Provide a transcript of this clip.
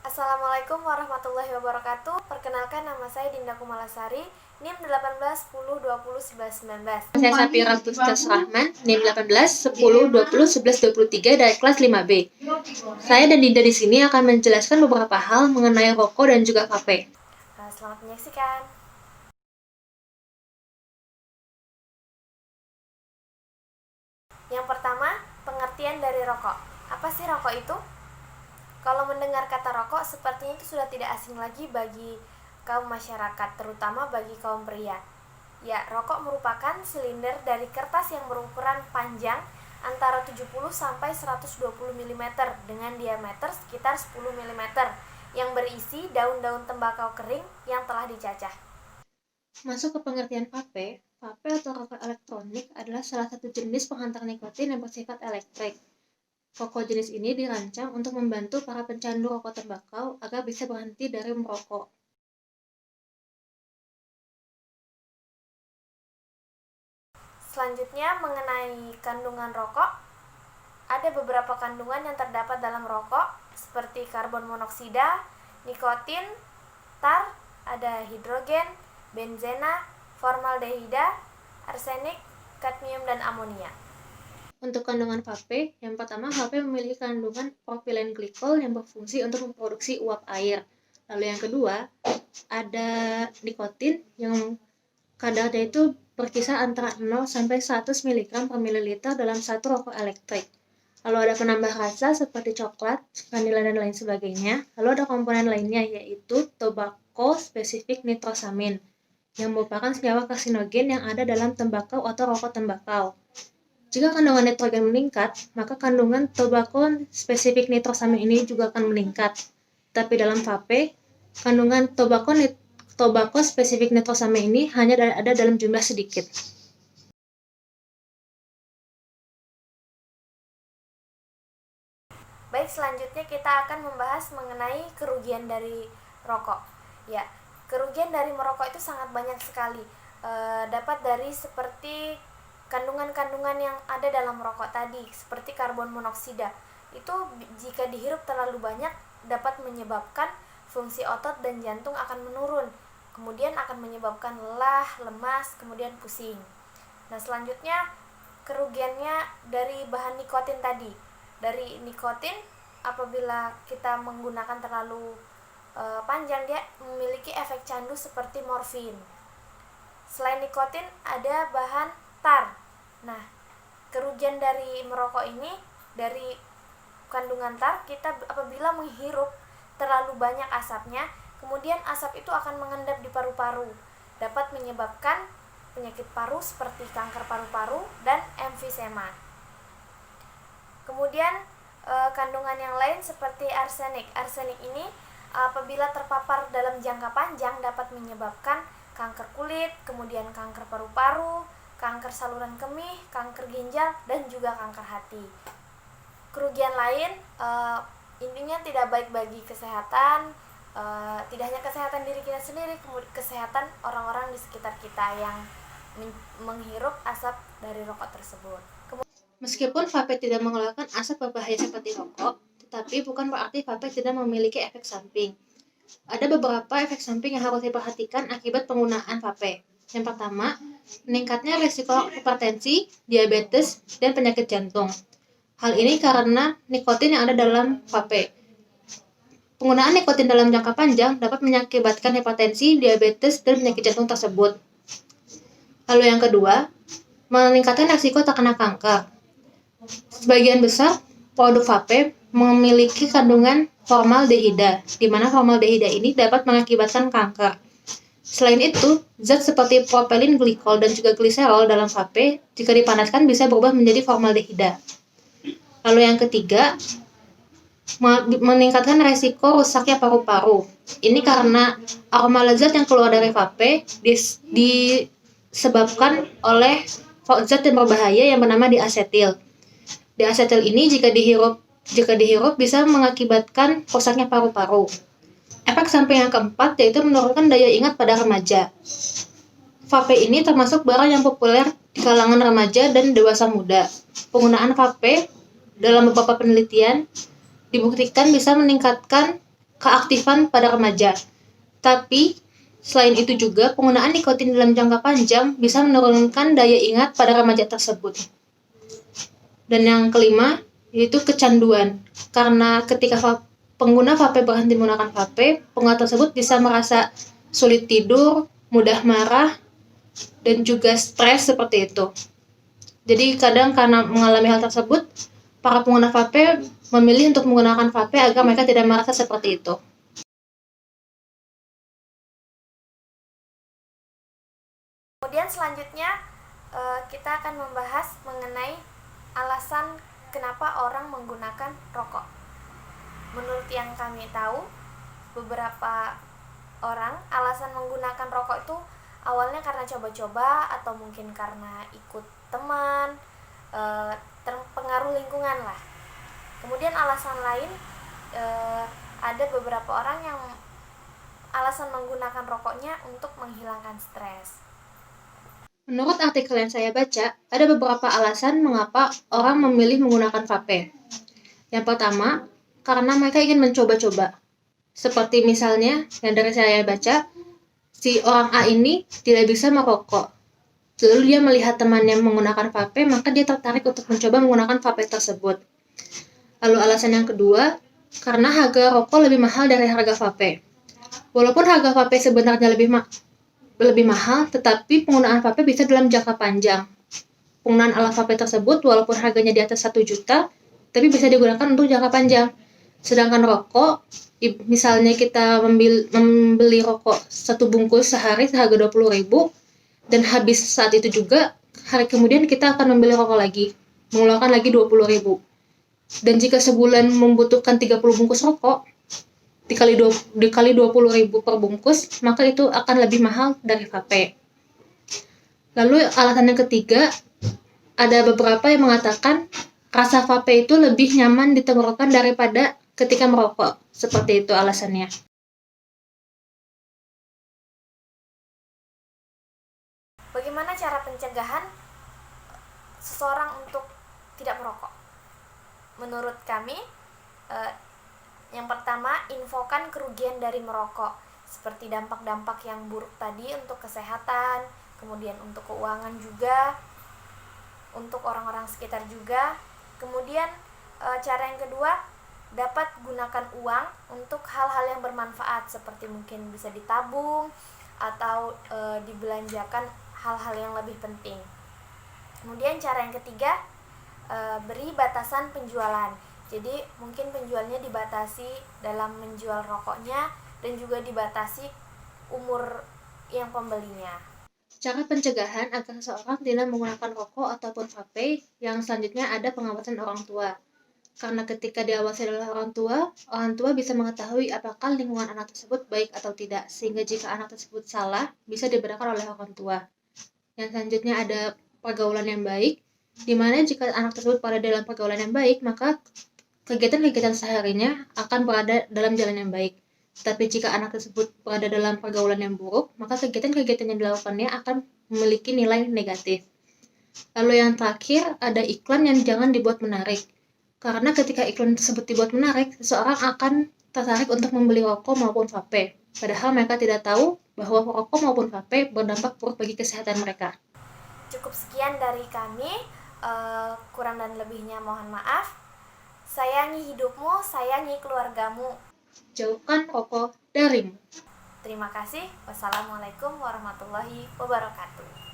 Assalamualaikum warahmatullahi wabarakatuh. Perkenalkan, nama saya Dinda Kumalasari, NIM 18 10 20 11 19. Saya Sapira Pustas Rahman, NIM 18 10 20 11 23 dari kelas 5B. Saya dan Dinda di sini akan menjelaskan beberapa hal mengenai rokok dan juga vape. Selamat menyaksikan. Yang pertama, pengertian dari rokok. Apa sih rokok itu? Kalau mendengar kata rokok, sepertinya itu sudah tidak asing lagi bagi kaum masyarakat, terutama bagi kaum pria. Ya, rokok merupakan silinder dari kertas yang berukuran panjang antara 70 sampai 120 mm dengan diameter sekitar 10 mm yang berisi daun-daun tembakau kering yang telah dicacah. Masuk ke pengertian vape, vape atau rokok elektronik adalah salah satu jenis penghantar nikotin yang bersifat elektrik. Rokok jenis ini dirancang untuk membantu para pecandu rokok tembakau agar bisa berhenti dari merokok. Selanjutnya, mengenai kandungan rokok, ada beberapa kandungan yang terdapat dalam rokok seperti karbon monoksida, nikotin, tar, ada hidrogen, benzena, formaldehida, arsenik, kadmium, dan amonia. Untuk kandungan vape, yang pertama vape memiliki kandungan propilen glikol yang berfungsi untuk memproduksi uap air. Lalu yang kedua, ada nikotin yang kadarnya itu berkisar antara 0 sampai 100 mg per mililiter dalam satu rokok elektrik. Lalu ada penambah rasa seperti coklat, vanila, dan lain sebagainya. Lalu ada komponen lainnya yaitu tobacco specific nitrosamin yang merupakan senyawa karsinogen yang ada dalam tembakau atau rokok tembakau. Jika kandungan nitrogen meningkat, maka kandungan tobacco specific nitrosamin ini juga akan meningkat. Tapi dalam vape, kandungan tobacco spesifik nitrosamin ini hanya ada dalam jumlah sedikit. Baik, selanjutnya kita akan membahas mengenai kerugian dari rokok. Ya, kerugian dari merokok itu sangat banyak sekali. Dapat dari seperti kandungan-kandungan yang ada dalam rokok tadi, seperti karbon monoksida. Itu jika dihirup terlalu banyak dapat menyebabkan fungsi otot dan jantung akan menurun. Kemudian akan menyebabkan lelah, lemas, kemudian pusing. Nah, selanjutnya kerugiannya dari bahan nikotin tadi. Dari nikotin, apabila kita menggunakan terlalu panjang, dia memiliki efek candu seperti morfin. Selain nikotin, ada bahan tar. Nah, kerugian dari merokok ini, dari kandungan tar, kita apabila menghirup terlalu banyak asapnya, kemudian asap itu akan mengendap di paru-paru, dapat menyebabkan penyakit paru seperti kanker paru-paru dan emfisema. Kemudian kandungan yang lain seperti arsenik. Arsenik ini apabila terpapar dalam jangka panjang dapat menyebabkan kanker kulit, kemudian kanker paru-paru, kanker saluran kemih, kanker ginjal, dan juga kanker hati. Kerugian lain intinya tidak baik bagi kesehatan, tidak hanya kesehatan diri kita sendiri, kemudian kesehatan orang-orang di sekitar kita yang menghirup asap dari rokok tersebut. Meskipun vape tidak mengeluarkan asap berbahaya seperti rokok, tetapi bukan berarti vape tidak memiliki efek samping. Ada beberapa efek samping yang harus diperhatikan akibat penggunaan vape. Yang pertama, meningkatnya risiko hipertensi, diabetes, dan penyakit jantung. Hal ini karena nikotin yang ada dalam vape. Penggunaan nikotin dalam jangka panjang dapat mengakibatkan hipertensi, diabetes, dan penyakit jantung tersebut. Lalu yang kedua, meningkatkan risiko terkena kanker. Sebagian besar produk vape memiliki kandungan formaldehida, di mana formaldehida ini dapat mengakibatkan kanker. Selain itu, zat seperti propylene glikol dan juga gliserol dalam vape jika dipanaskan bisa berubah menjadi formaldehida. Lalu yang ketiga, meningkatkan resiko rusaknya paru-paru. Ini karena aroma lezat yang keluar dari vape disebabkan oleh zat yang berbahaya yang bernama diasetil. Diasetil ini jika dihirup bisa mengakibatkan rusaknya paru-paru. Efek samping yang keempat yaitu menurunkan daya ingat pada remaja. Vape ini termasuk barang yang populer di kalangan remaja dan dewasa muda. Penggunaan vape dalam beberapa penelitian dibuktikan bisa meningkatkan keaktifan pada remaja. Tapi, selain itu juga, penggunaan nikotin dalam jangka panjang bisa menurunkan daya ingat pada remaja tersebut. Dan yang kelima, yaitu kecanduan. Karena ketika pengguna vape berhenti menggunakan vape, pengguna tersebut bisa merasa sulit tidur, mudah marah, dan juga stres seperti itu. Jadi kadang karena mengalami hal tersebut, para pengguna vape memilih untuk menggunakan vape agar mereka tidak merasa seperti itu. Kemudian selanjutnya kita akan membahas mengenai alasan kenapa orang menggunakan rokok. Menurut yang kami tahu, beberapa orang alasan menggunakan rokok itu awalnya karena coba-coba atau mungkin karena ikut teman, terpengaruh lingkungan lah. Kemudian alasan lain, ada beberapa orang yang alasan menggunakan rokoknya untuk menghilangkan stres. Menurut artikel yang saya baca, ada beberapa alasan mengapa orang memilih menggunakan vape. Yang pertama, karena mereka ingin mencoba-coba. Seperti misalnya, yang dari saya baca, si orang A ini tidak bisa merokok. Lalu dia melihat temannya menggunakan vape, maka dia tertarik untuk mencoba menggunakan vape tersebut. Lalu alasan yang kedua, karena harga rokok lebih mahal dari harga vape. Walaupun harga vape sebenarnya lebih mahal, tetapi penggunaan vape bisa dalam jangka panjang. Penggunaan alat vape tersebut walaupun harganya di atas 1 juta, tapi bisa digunakan untuk jangka panjang. Sedangkan rokok, misalnya kita membeli rokok 1 bungkus sehari seharga 20.000 dan habis saat itu juga, hari kemudian kita akan membeli rokok lagi, mengeluarkan lagi 20.000. Dan jika sebulan membutuhkan 30 bungkus rokok, dikali 20.000 per bungkus, maka itu akan lebih mahal dari vape. Lalu alasan yang ketiga, ada beberapa yang mengatakan rasa vape itu lebih nyaman di tenggorokan daripada ketika merokok. Seperti itu alasannya. Bagaimana cara pencegahan seseorang untuk tidak merokok? Menurut kami, yang pertama, infokan kerugian dari merokok, seperti dampak-dampak yang buruk tadi untuk kesehatan, kemudian untuk keuangan juga, untuk orang-orang sekitar juga. Kemudian cara yang kedua, dapat gunakan uang untuk hal-hal yang bermanfaat, seperti mungkin bisa ditabung atau dibelanjakan hal-hal yang lebih penting. Kemudian cara yang ketiga, beri batasan penjualan. Jadi mungkin penjualnya dibatasi dalam menjual rokoknya dan juga dibatasi umur yang pembelinya. Cara pencegahan agar seseorang tidak menggunakan rokok ataupun vape, yang selanjutnya ada pengawasan orang tua. Karena ketika diawasi oleh orang tua bisa mengetahui apakah lingkungan anak tersebut baik atau tidak, sehingga jika anak tersebut salah, bisa dibenarkan oleh orang tua. Yang selanjutnya ada pergaulan yang baik, di mana jika anak tersebut berada dalam pergaulan yang baik, maka kegiatan-kegiatan seharinya akan berada dalam jalan yang baik. Tapi jika anak tersebut berada dalam pergaulan yang buruk, maka kegiatan-kegiatan yang dilakukannya akan memiliki nilai negatif. Lalu yang terakhir, ada iklan yang jangan dibuat menarik. Karena ketika iklan tersebut dibuat menarik, seseorang akan tertarik untuk membeli rokok maupun vape. Padahal mereka tidak tahu bahwa rokok maupun vape berdampak buruk bagi kesehatan mereka. Cukup sekian dari kami, kurang dan lebihnya mohon maaf. Sayangi hidupmu, sayangi keluargamu. Jauhkan rokok darimu. Terima kasih. Wassalamualaikum warahmatullahi wabarakatuh.